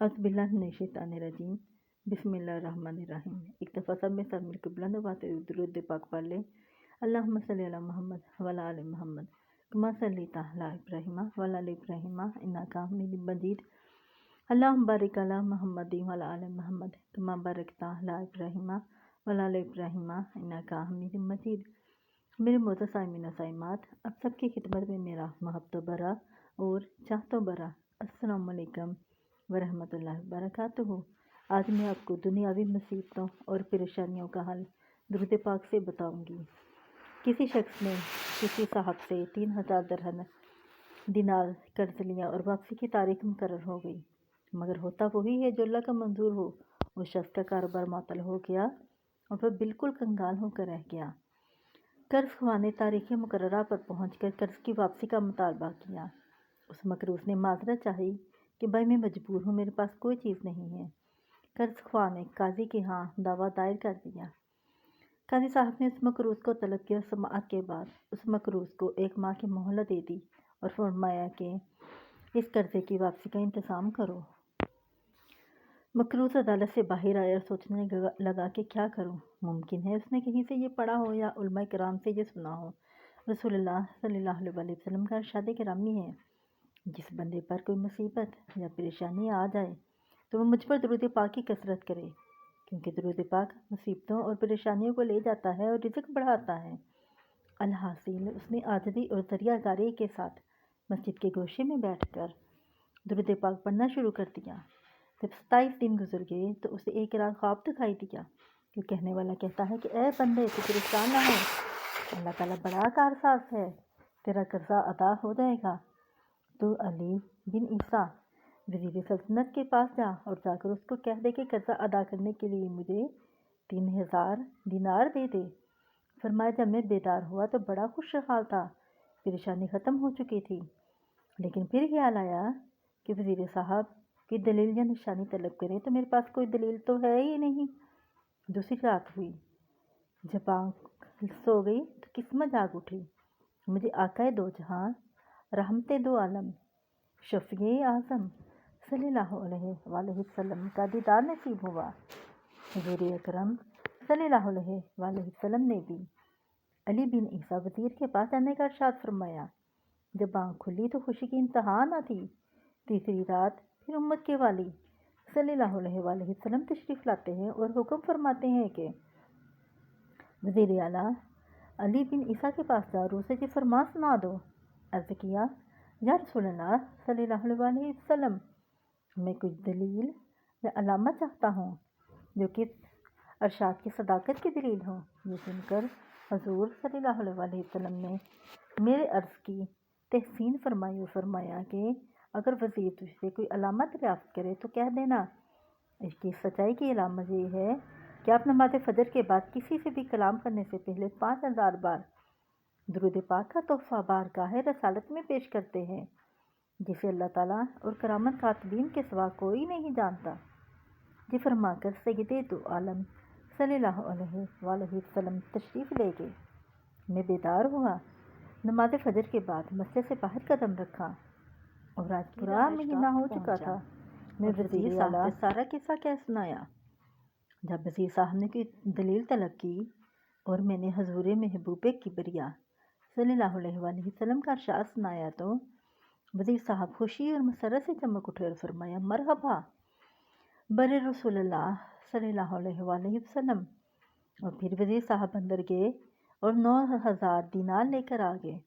अज़ बिल्लाहि मिनश्शैतानिर्रजीम बिस्मिल्लाहिर्रहमानिर्रहीम। एक दफ़ा सब में सब मिलकर बुलंद आवाज़ से दुरूद पाक पढ़ ले। अल्लाहुम्मा सल्ली अला मुहम्मद व अला आलि मुहम्मद कमा सल्लैता अला इब्राहीम व अला आलि इब्राहीम इन्नका हमीदुम मजीद। अल्लाहुम्मा बारिक अला मुहम्मद व अला आलि मुहम्मद कमा बारकता अला इब्राहीम व अला आलि इब्राहीम इन्नका हमीदुम मजीद। मेरे मोअज़्ज़ज़ साइमीन व साइमात, अब सबकी खिदमत में मेरा मोहब्बत भरा और चाहतो भरा अस्सलामु अलैकुम वरहमतुल्लाहि वबरकातुहू। आज मैं आपको दुनियावी मुसीबतों और परेशानियों का हल दुरूद पाक से बताऊंगी। किसी शख्स ने किसी साहब से 3000 दरहम दिनार कर्ज लिया और वापसी की तारीख मुकर्रर हो गई, मगर होता वही है जो अल्लाह का मंजूर हो। उस शख्स का कारोबार मुअत्तल हो गया और वह बिल्कुल कंगाल होकर रह गया। कर्ज ख्वाह ने तारीख मुकर्ररा पर पहुंचकर कर्ज की वापसी का मुतालबा किया। उस मकरूज ने माजरत चाही कि भाई मैं मजबूर हूँ, मेरे पास कोई चीज़ नहीं है। कर्ज ख्वाह ने काजी के यहाँ दावा दायर कर दिया। काजी साहब ने उस मकरूज को तलब किया। समाअत के बाद उस मकरूज को 1 माह की मोहलत दे दी और फरमाया कि इस कर्जे की वापसी का इंतज़ाम करो। मकरूज अदालत से बाहर आया और सोचने लगा कि क्या करूं। मुमकिन है उसने कहीं से ये पढ़ा हो या उलमा किराम से ये सुना हो। रसूलुल्लाह सल्लल्लाहु अलैहि वसल्लम का इरशाद गिरामी है, जिस बंदे पर कोई मुसीबत या परेशानी आ जाए तो वह मुझ पर दुरूद पाक की कसरत करे, क्योंकि दुरूद पाक मुसीबतों और परेशानियों को ले जाता है और रिज़्क बढ़ाता है। अलहासिल उसने आजिज़ी और ज़रियाकारी के साथ मस्जिद के गोशे में बैठकर दुरूद पाक पढ़ना शुरू कर दिया। जब 27 दिन गुजर गए तो उसे एक रात ख्वाब दिखाई दिया कि कहने वाला कहता है कि ए बंदे, तू परेशान ना हो, अल्लाह ताला बड़ा कारसाज है, तेरा कर्जा अदा हो जाएगा। तो अली बिन ईसा वज़ीर सल्तनत के पास जा और जाकर उसको कह दे कि कर्जा अदा करने के लिए मुझे 3000 दिनार दे दे। फरमाया, जब मैं बेदार हुआ तो बड़ा खुशहाल था, परेशानी ख़त्म हो चुकी थी, लेकिन फिर ख्याल आया कि वज़ीर साहब की दलील या निशानी तलब करें तो मेरे पास कोई दलील तो है ही नहीं। दूसरी रात हुई, जब आँख सो गई तो किस्मत जाग उठी। मुझे आकाए दो जहां, रहमते दो आलम, शफ़ीए आज़म सल्लल्लाहु अलैहि वसल्लम का दीदार नसीब हुआ। हुज़ूर अकरम सल्लल्लाहु अलैहि वसल्लम ने भी अली बिन ईसा वज़ीर के पास जाने का इरशाद फरमाया। जब आँख खुली तो खुशी की इंतहा न थी। तीसरी रात फिर उम्मत के वाली सल्लल्लाहु अलैहि वसल्लम तशरीफ़ लाते हैं और हुक्म फरमाते हैं कि वज़ीर आला अली बिन ईसा के पास जा, उसे ये फरमान सुना दो। अर्ज़ किया, या रसूलल्लाह सल्लल्लाहु अलैहि वसल्लम, मैं कुछ दलील या अलामत चाहता हूँ जो कि अरशाद की सदाकत की दलील हो। ये सुनकर हजूर सल्लल्लाहु अलैहि वसल्लम ने मेरे अर्ज़ की तहसीन फरमाई और फरमाया कि अगर वज़ीर तुझसे कोई अलामत दरियाफ्त करे तो कह देना। इसकी सच्चाई की अलामत ये है कि आप नमाज फजर के बाद किसी से भी कलाम करने से पहले 5000 बार दुरूद पाक का तोहफ़ा बारगाह रसालत में पेश करते हैं, जिसे अल्लाह ताला और करामत कातबीन के सिवा कोई नहीं जानता। ये फरमाकर सय्यदे दो आलम सल्लल्लाहु अलैहि वसल्लम तशरीफ़ ले गए। मैं बेदार हुआ, नमाज फजर के बाद मस्जिद से बाहर कदम रखा और आज पूरा महीना हो चुका था। मैं वज़ीर साहब से सारा किस्सा कह सुनाया। जब वज़ीर साहब ने कोई दलील तलब की और मैंने हजूर महबूब किबरिया सल्लल्लाहु अलैहि वसल्लम का इरशाद सुनाया तो वज़ीर साहब खुशी और मसरत से चमक उठे और फरमाया, मरहबा बरे रसूलल्लाह सल्लल्लाहु अलैहि वसल्लम। और फिर वज़ीर साहब अंदर गए और 9000 दिनार लेकर आ गए।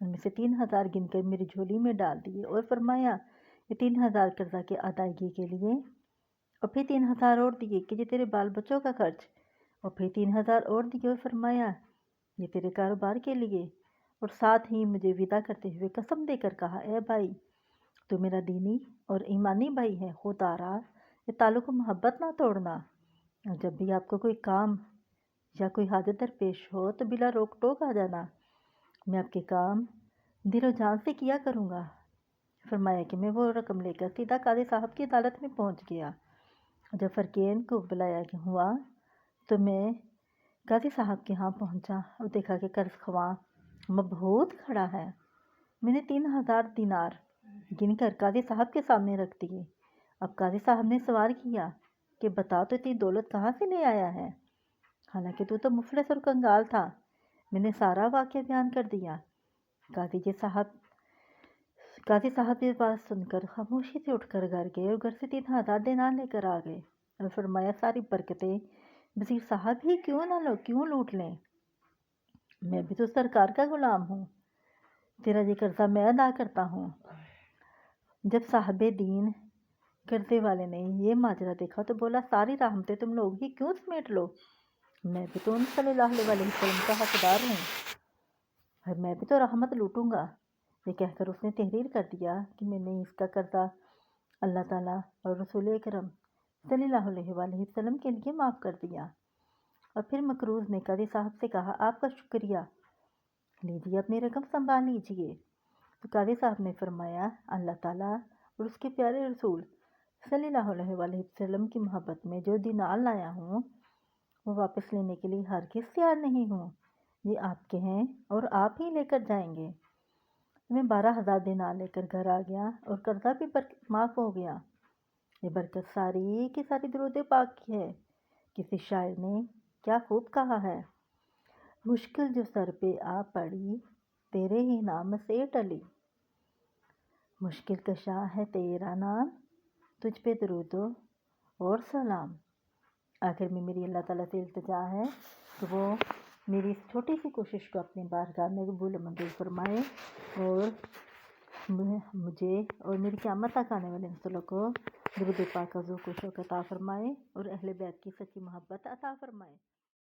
उनमें से 3000 गिनकर मेरी झोली में डाल दिए और फरमाया, ये 3000 कर्जा की अदायगी के लिए, और फिर 3000 और दिए कि ये तेरे बाल बच्चों का खर्च, और फिर 3000 और दिए और फरमाया ये तेरे कारोबार के लिए। और साथ ही मुझे विदा करते हुए कसम देकर कहा, ए भाई, तू मेरा दीनी और ईमानी भाई है, खुदारा ये ताल्लुक़ मोहब्बत ना तोड़ना। और जब भी आपको कोई काम या कोई हाजत दरपेश हो तो बिला रोक टोक आ जाना, मैं आपके काम दिलो जान से किया करूँगा। फरमाया कि मैं वो रकम लेकर सीधा काजी साहब की अदालत में पहुँच गया। जब फरकेन को बुलाया हुआ तो मैं काजी साहब के यहाँ पहुँचा और देखा कि कर्ज ख्वाह मबहूत खड़ा है। मैंने 3000 दिनार गिनकर काजी साहब के सामने रख दिए اب قاضی صاحب نے سوال کیا کہ بتا تو اتنی دولت کہاں سے لے آیا ہے؟ حالانکہ تو مفلس اور کنگال تھا۔ میں نے سارا واقعہ بیان کر دیا۔ قاضی صاحب یہ بات سن کر خاموشی سے اٹھ کر گھر گئے اور گھر سے 3000 دینار لے کر آ گئے اور فرمایا ساری برکتیں وزیر صاحب ہی کیوں لوٹ لیں؟ میں بھی تو سرکار کا غلام ہوں، تیرا یہ قرضہ میں ادا کرتا ہوں۔ جب صاحب دین قرضے والے نے یہ ماجرا دیکھا تو بولا ساری رحمتیں تم لوگ ہی کیوں سمیٹ لو؟ میں بھی تو ان صلی اللہ علیہ وسلم کا حقدار ہوں اور میں بھی تو رحمت لوٹوں گا۔ یہ کہہ کر اس نے تحریر کر دیا کہ میں نے اس کا قرضہ اللہ تعالیٰ اور رسول اکرم صلی اللہ علیہ وسلم کے لیے معاف کر دیا۔ اور پھر مقروض نے قاضی صاحب سے کہا آپ کا شکریہ، لیجیے اپنی رقم سنبھال لیجیے۔ تو قاضی صاحب نے فرمایا اللہ تعالیٰ اور اس کے پیارے رسول صلی اللہ علیہ وسلم کی محبت میں جو دینار لایا ہوں وہ واپس لینے کے لیے ہرگز تیار نہیں ہوں، یہ آپ کے ہیں اور آپ ہی لے کر جائیں گے۔ میں 12,000 دینار لے کر گھر آ گیا اور قرضہ بھی معاف ہو گیا۔ یہ برکت ساری کی ساری درود پاک کی ہے۔ کسی شاعر نے کیا خوب کہا ہے، مشکل جو سر پہ آ پڑی تیرے ہی نام سے ٹلی، مشکل کشا ہے تیرا نام تجھ پہ درود اور سلام۔ آخر میں میری اللہ تعالیٰ سے التجا ہے کہ وہ میری اس چھوٹی سی کوشش کو اپنی بارگاہ میں قبول و منظور فرمائے اور مجھے اور میری قیامت تک آنے والے نسلوں کو درود پاک کا ذوق و شوق عطا فرمائے اور اہل بیت کی سچی محبت عطا فرمائے۔